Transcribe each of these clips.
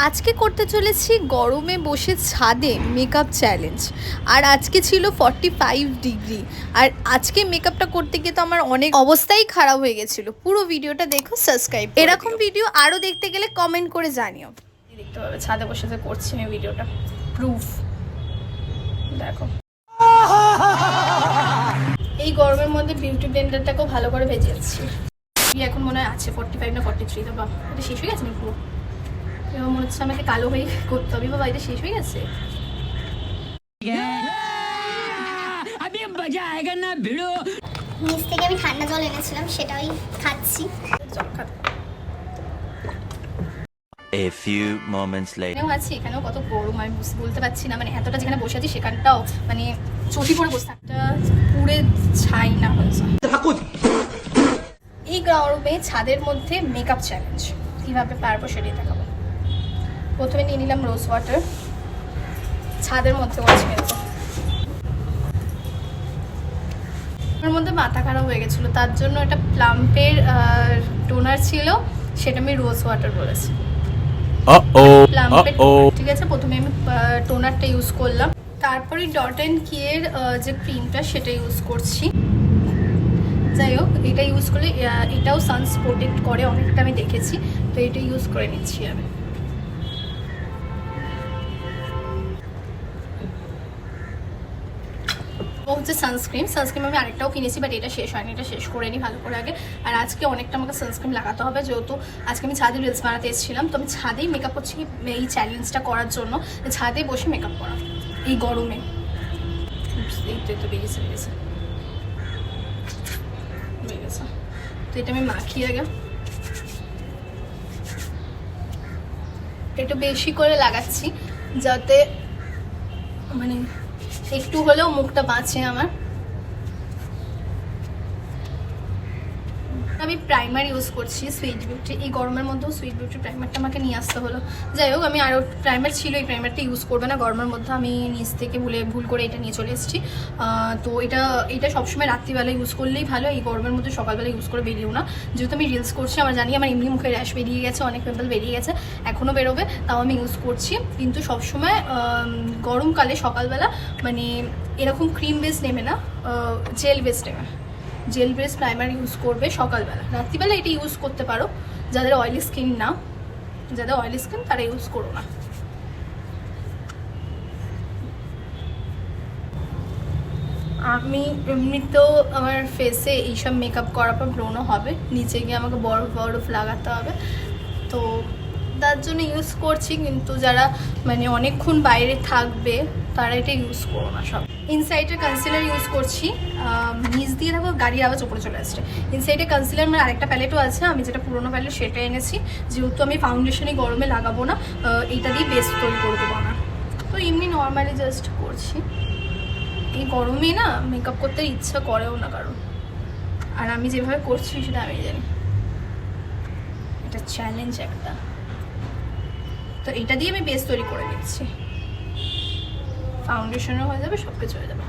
আজকে করতে চলেছি গরমে বসে ছাদে মেকআপ চ্যালেঞ্জ। আর আজকে ছিল 45 ডিগ্রি। আর আজকে মেকআপটা করতে গিয়ে তো আমার অনেক অবস্থাই খারাপ হয়ে গেছিলো। পুরো ভিডিওটা দেখো, সাবস্ক্রাইব। এরকম ভিডিও আরও দেখতে গেলে কমেন্ট করে জানিও। দেখতে পাবে ছাদে বসে যে করছি আমি ভিডিওটা, প্রুফ দেখো। এই গরমের মধ্যে বিউটি ব্লেন্ডারটাকেও ভালো করে ভেজে যাচ্ছি। এখন মনে হয় আছে 45 না 43, তো বাবা এটা শেষ হয়ে গেছে না পুরো। এবার মনে হচ্ছে আমাকে কালো হয়ে করতে হবে। বাবা এটা শেষ হয়ে গেছে। নিচ থেকে আমি ঠান্ডা জল এনেছিলাম, সেটাই খাচ্ছি। A few moments later. এখানেও আছি, এখানেও কত গরম আমি বলতে পারছি না। মানে এতটা যেখানে বসে আছি সেখানটাও মানে চটি পরে বসে একটা পুরে ছাই না হয়েছে। এই গরমে ছাদের মধ্যে মেকআপ চ্যালেঞ্জ কীভাবে পারবো সেটাই দেখাবো। প্রথমে নিয়ে নিলাম রোজ ওয়াটার, ছাদের মধ্যে ওয়াশ ফেলবো। ওর মধ্যে মাথা খারাপ হয়ে গেছিলো, তার জন্য একটা প্লাম্পের টোনার ছিল, সেটা আমি রোজ ওয়াটার বলেছি। ঠিক আছে, প্রথমে আমি টোনারটা ইউজ করলাম, তারপরে ডট অ্যান্ড কিয়ের যে ক্রিমটা সেটা ইউজ করছি। যাই হোক, এটা ইউজ করলে এটাও সানস প্রোটেক্ট করে অনেকটা, আমি দেখেছি, তো এটা ইউজ করে নিচ্ছি আমি। ও হচ্ছে সানস্ক্রিন আমি আরেকটাও কিনেছি, বাট এটা শেষ হয়নি, এটা শেষ করে নিই ভালো করে আগে। আর আজকে অনেকটা আমাকে সানস্ক্রিন লাগাতে হবে, যেহেতু আজকে আমি ছাদে রিলস বানাতে এসেছিলাম, তো আমি ছাদেই মেকআপ করছি এই চ্যালেঞ্জটা করার জন্য, ছাদে বসে মেকআপ করা এই গরমে। তো বেরিয়েছে তো এটা আমি মাখি আগে, একটু বেশি করে লাগাচ্ছি যাতে মানে একটু হলেও মুখটা বাঁচে আমার। আমি প্রাইমার ইউজ করছি সুইট বিউটি। এই গরমের মধ্যেও সুইট বিউটি প্রাইমারটা আমাকে নিয়ে আসতে হলো। যাই হোক, আমি আরও প্রাইমার ছিল, এই প্রাইমারটা ইউজ করবে না গরমের মধ্যে, আমি নিচ থেকে ভুল করে এটা নিয়ে চলে এসেছি। তো এটা সবসময় রাত্রিবেলা ইউজ করলেই ভালো, এই গরমের মধ্যে সকালবেলা ইউজ করে বেরিয়েও না। যেহেতু আমি রিলস করছি, আমার জানি আমার এমনি মুখে র্যাশ বেরিয়ে গেছে, অনেক পিম্পল বেরিয়ে গেছে, এখনও বেরোবে, তাও আমি ইউজ করছি। কিন্তু সবসময় গরমকালে সকালবেলা মানে এরকম ক্রিম বেস নেবে না, জেল বেস নেবে, জেল বেস প্রাইমার ইউজ করবে সকালবেলা। রাত্রিবেলা এটা ইউজ করতে পারো যাদের অয়েলি স্কিন না, যাদের অয়েলি স্কিন তারা ইউজ করো না। আমি এমনিতেও আমার ফেসে এইসব মেকআপ করার পর ব্রোনও হবে, নিচে গিয়ে আমাকে বরফ লাগাতে হবে, তো তার জন্য ইউজ করছি। কিন্তু যারা মানে অনেকক্ষণ বাইরে থাকবে তারা এটা ইউজ করো না। সব ইনসাইডের কনসিলার ইউজ করছি, নিচ দিয়ে থাকো গাড়ির আওয়াজ উপরে চলে আসছে। ইনসাইডের কনসিলার আমার আরেকটা প্যালেটও আছে, আমি যেটা পুরোনো প্যালেট সেটা এনেছি, যেহেতু আমি ফাউন্ডেশনে গরমে লাগাবো না, এইটা দিয়ে বেস তৈরি করে দেবো না, তো এমনি নর্মালি জাস্ট করছি। এই গরমে না মেকআপ করতে ইচ্ছা করেও না কারণ, আর আমি যেভাবে করছি সেটা আমি জানি, এটা চ্যালেঞ্জ একটা। তো এটা দিয়ে আমি বেস তৈরি করে দিচ্ছি, ফাউন্ডেশনও হয়ে যাবে, সব কিছু হয়ে যাবে।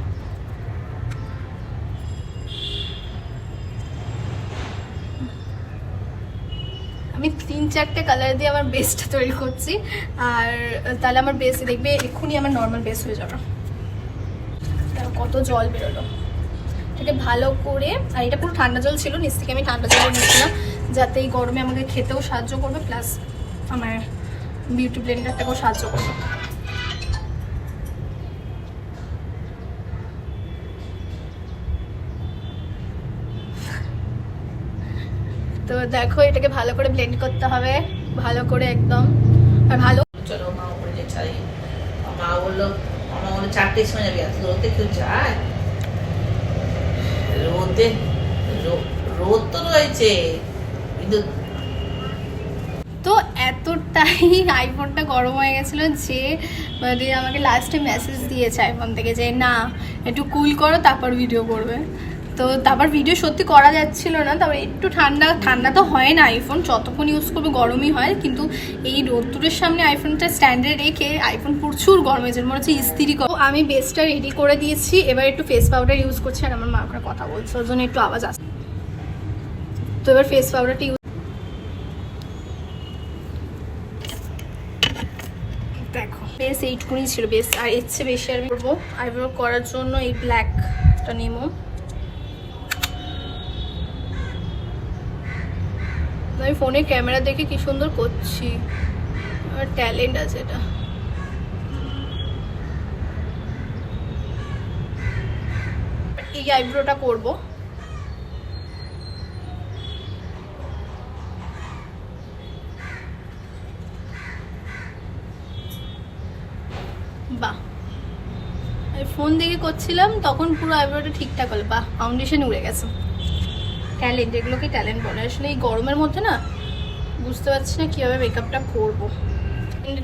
আমি 3-4টে কালার দিয়ে আমার বেসটা তৈরি করছি, আর তাহলে আমার বেস দেখবে এক্ষুনি আমার নর্মাল বেস হয়ে যাবে। কত জল বেরোলো, এটাকে ভালো করে, আর এটা পুরো ঠান্ডা জল ছিল, নিচ থেকে আমি ঠান্ডা জল নিয়েছিলাম যাতে এই গরমে আমাকে খেতেও সাহায্য করবে, প্লাস আমার বিউটি ব্লেন্ডারটাকেও সাহায্য করবে। তো দেখো, এটাকে ভালো করে ব্লেন্ড করতে হবে, ভালো করে একদম। আর ভালো চলো মা বলে চাই, মা বললো 4টের সময় যাবি, এত রোদে কেউ যায়? রোদ তো রয়েছে কিন্তু। তো এতটাই আইফোনটা গরম হয়ে গেছিলো যে মানে আমাকে লাস্টে মেসেজ দিয়েছে আইফোন থেকে যে না একটু কুল করো তারপর ভিডিও করবে। তো তারপর ভিডিও সত্যি করা যাচ্ছিল না, তারপর একটু ঠান্ডা তো হয় না, আইফোন যতক্ষণ ইউজ করবে গরমই হয়, কিন্তু এই রোদ্দুরের সামনে আইফোনটা স্ট্যান্ডে রেখে আইফোন প্রচুর গরম হয়েছে, মনে হচ্ছে ইস্ত্রি। আমি বেসটা রেডি করে দিয়েছি, এবার একটু ফেস পাউডার ইউজ করছি, আর আমার মা ওখানে কথা বলছে ওর জন্য একটু আওয়াজ আসছে। তো এবার ফেস পাউডারটা ইউজ বেশ এইটুকুনি ছিল বেশ, আর এর চেয়ে বেশি আমি করবো। আইব্রো করার জন্য এই ব্ল্যাকটা নেবো। আমি ফোনে ক্যামেরা দেখে কি সুন্দর করছি, আমার ট্যালেন্ট আছে এটা। এই আইব্রোটা করবো। বাহ, ফোন দেখে করছিলাম তখন পুরো আইব্রোটা ঠিকঠাক হলো। বাহ, ফাউন্ডেশন উড়ে গেছে। ট্যালেন্ট, এগুলোকে ট্যালেন্ট বলে। আসলে এই গরমের মধ্যে না বুঝতে পারছি না কীভাবে মেকআপটা করবো।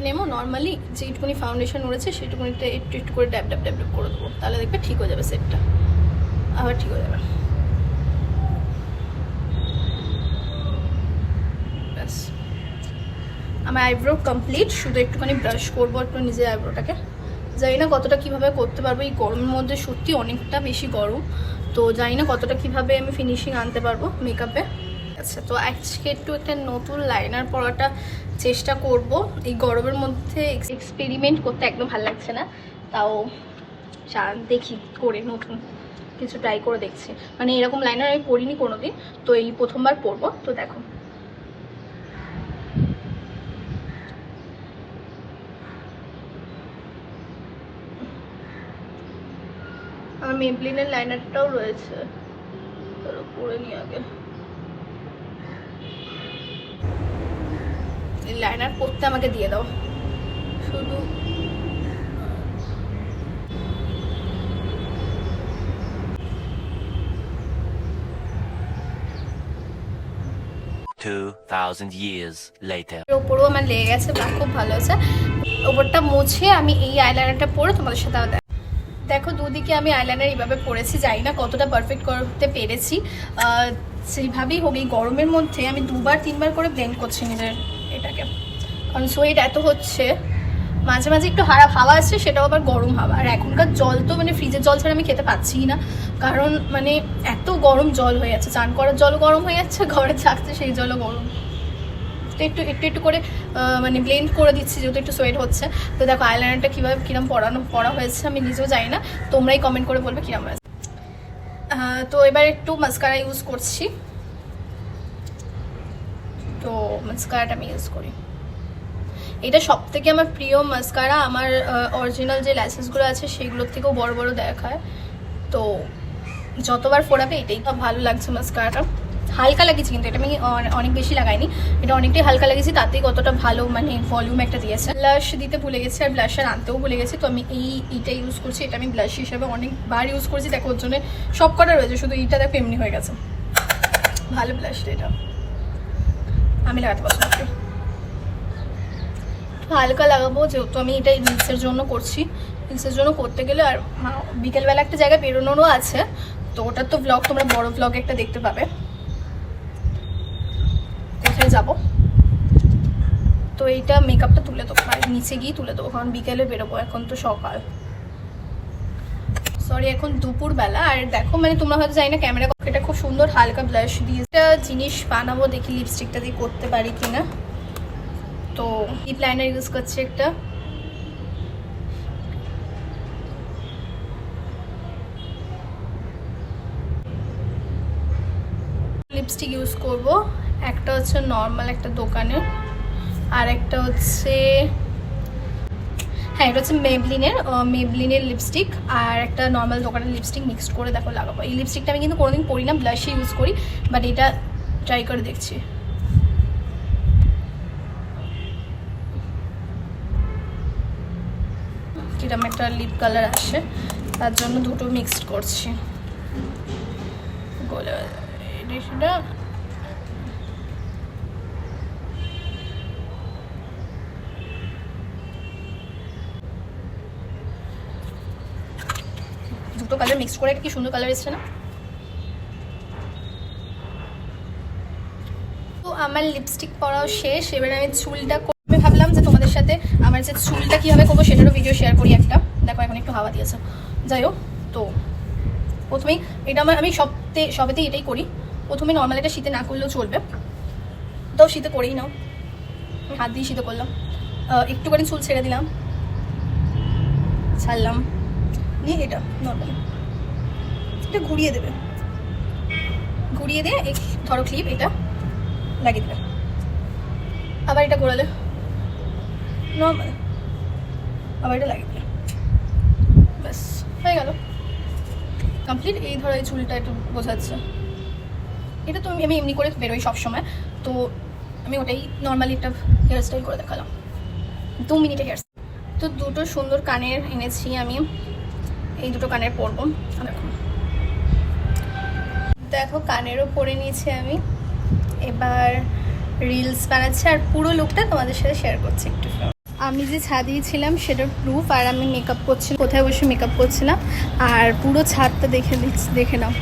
নেবো নর্মালি যেটুকুনি ফাউন্ডেশন উড়েছে সেটুকুনিতে একটু একটু করে ড্যাব ড্যাব ড্যাব ড্যাব করে দেবো, তাহলে দেখবে ঠিক হয়ে যাবে সেটটা, আবার ঠিক হয়ে যাবে। ব্যাস, আমার আইব্রো কমপ্লিট। শুধু একটুখানি ব্রাশ করবো একটু নিজের আইব্রোটাকে। জানি না কতটা কীভাবে করতে পারবো, এই গরমের মধ্যে সত্যি অনেকটা বেশি গরম, তো জানি না কতটা কীভাবে আমি ফিনিশিং আনতে পারবো মেকআপে। আচ্ছা, তো আজকে একটু একটা নতুন লাইনার পরাটা চেষ্টা করব। এই গরমের মধ্যে এক্সপেরিমেন্ট করতে একদম ভালো লাগছে না, তাও দেখি করে নতুন কিছু ট্রাই করে দেখছি। মানে এরকম লাইনার আমি পরিনি কোনোদিন, তো এই প্রথমবার পরবো। তো দেখো, আমার মেবলিনের লাইনারটাও রয়েছে, তারও পরে নিই আগে। লাইনার পরতে আমাকে দিয়ে দাও শুধু। years later. ওপরেও আমার লেগে গেছে, বা খুব ভালো আছে। ওপরটা মুছে আমি এই আইলাইনারটা পরে তোমাদের সাথে আবার দেখো। দুদিকে আমি আইলাইনার এইভাবে পরেছি, জানি না কতটা পারফেক্ট করতে পেরেছি। সেইভাবেই হোক, এই গরমের মধ্যে আমি 2-3 বার করে ব্লেন্ড করছি নিজের এটাকে, কারণ সোয়েট এত হচ্ছে। মাঝে মাঝে একটু হাওয়া আসছে, সেটাও আবার গরম হাওয়া। আর এখনকার জল তো মানে ফ্রিজের জল ছাড়া আমি খেতে পাচ্ছি না, কারণ মানে এত গরম জল হয়ে যাচ্ছে। চান করার জলও গরম হয়ে যাচ্ছে, ঘরে থাকছে সেই জলও গরম। তো একটু একটু একটু করে মানে ব্লেন্ড করে দিচ্ছি, যেহেতু একটু সোয়েট হচ্ছে। তো দেখো আইলাইনারটা কীভাবে কিরম পরা হয়েছে আমি নিজেও জানি না, তোমরাই কমেন্ট করে বলবে কিরম হয়েছে। তো এবার একটু মাস্কারা ইউজ করছি। তো মাস্কারাটা আমি ইউজ করি, এটা সব থেকে আমার প্রিয় মাস্কারা। আমার অরিজিনাল যে ল্যাশেসগুলো আছে সেগুলোর থেকেও বড় বড় দেখায়, তো যতবার ফোড়াবে এটাই তো ভালো লাগছে। মাস্কারাটা হালকা লাগিয়েছি, কিন্তু এটা আমি অনেক বেশি লাগাইনি, এটা অনেকটাই হালকা লাগিয়েছি, তাতেই কতটা ভালো মানে ভলিউম একটা দিয়েছে। ব্লাশ দিতে ভুলে গেছি, আর ব্লাশার আনতেও ভুলে গেছি, তো আমি এইটা ইউজ করছি। এটা আমি ব্লাশ হিসাবে অনেকবার ইউজ করছি, দেখো ওর জন্য সব কটা রয়েছে, শুধু এইটা দেখো এমনি হয়ে গেছে। ভালো ব্লাশটা, এটা আমি লাগাতে পছন্দ করি। হালকা লাগাবো, যেহেতু আমি এটা রিলসের জন্য করছি। রিলসের জন্য করতে গেলে আর বিকেলবেলা একটা জায়গায় বেরোনোরও আছে, তো ওটার তো ব্লগ তোমরা বড় ব্লগে একটা দেখতে পাবে, কোথায় যাব। তো এইটা মেকআপটা তুলে দেবো, আর নিচে গিয়ে তুলে দেবো, কারণ বিকেলে বেরোবো। এখন তো সকাল, সরি এখন দুপুরবেলা। আর দেখো মানে তোমরা হয়তো জানি না ক্যামেরা, এটা খুব সুন্দর হালকা ব্লাশ দিয়ে একটা জিনিস বানাবো, দেখি লিপস্টিকটা দিয়ে করতে পারি কিনা। তো লিপ লাইনার ইউজ করছি একটা, লিপস্টিক ইউজ করব। একটা হচ্ছে নর্মাল একটা দোকানের, আর একটা হচ্ছে হ্যাঁ এটা হচ্ছে মেবলিনের লিপস্টিক, আর একটা নর্মাল দোকানের লিপস্টিক মিক্সড করে দেখো লাগাবো। এই লিপস্টিকটা আমি কিন্তু কোনোদিন পরি না, ব্লাশে ইউজ করি, বাট এটা ট্রাই করে দেখছি। কিরকম একটা লিপ কালার আসে, তার জন্য দুটো মিক্সড করছি। সেটা দুটো কালার মিক্স করে কি সুন্দর কালার এসছে না। তো আমার লিপস্টিক পরাও শেষ, এবারে আমি চুলটা করতে ভাবলাম যে তোমাদের সাথে আমার যে চুলটা কীভাবে করবো সেটারও ভিডিও শেয়ার করি একটা। দেখো এখন একটু হাওয়া দিয়েছে, যাই হোক। তো প্রথমেই এটা আমি সবেতেই এটাই করি। প্রথমে নর্মাল এটা শীতে না করলেও চলবে, তো শীতে করেই নাও। আমি হাত দিয়ে শীতে করলাম, একটুখানি চুল ছেড়ে দিলাম, ছাড়লাম, নিয়ে এটা নর্মালি এটা ঘুরিয়ে দেবে, ঘুরিয়ে দিয়ে এই ধরো ক্লিপ এটা লাগিয়ে দেবে, আবার এটা ঘোরালে নর্মাল, আবার এটা লাগিয়ে দেবে, ব্যাস হয়ে গেল কমপ্লিট। এই ধরো এই চুলটা একটু বোঝাচ্ছে, এটা তো আমি এমনি করে বেরোই সবসময়, তো আমি ওটাই নর্মালি একটা হেয়ার স্টাইল করে দেখালাম, 2 মিনিটে হেয়ার। তো দুটো সুন্দর কানের এনেছি আমি, এই দুটো কানের পরবো। দেখো দেখো কানেরও পরে নিয়েছি আমি, এবার রিলস বানাচ্ছি আর পুরো লুকটা তোমাদের সাথে শেয়ার করছি একটু। আমি যে ছাদিয়েছিলাম সেটার প্রুফ, আর আমি মেকআপ করছি, কোথায় বসে মেকআপ করছিলাম, আর পুরো ছাদটা দেখে নাও।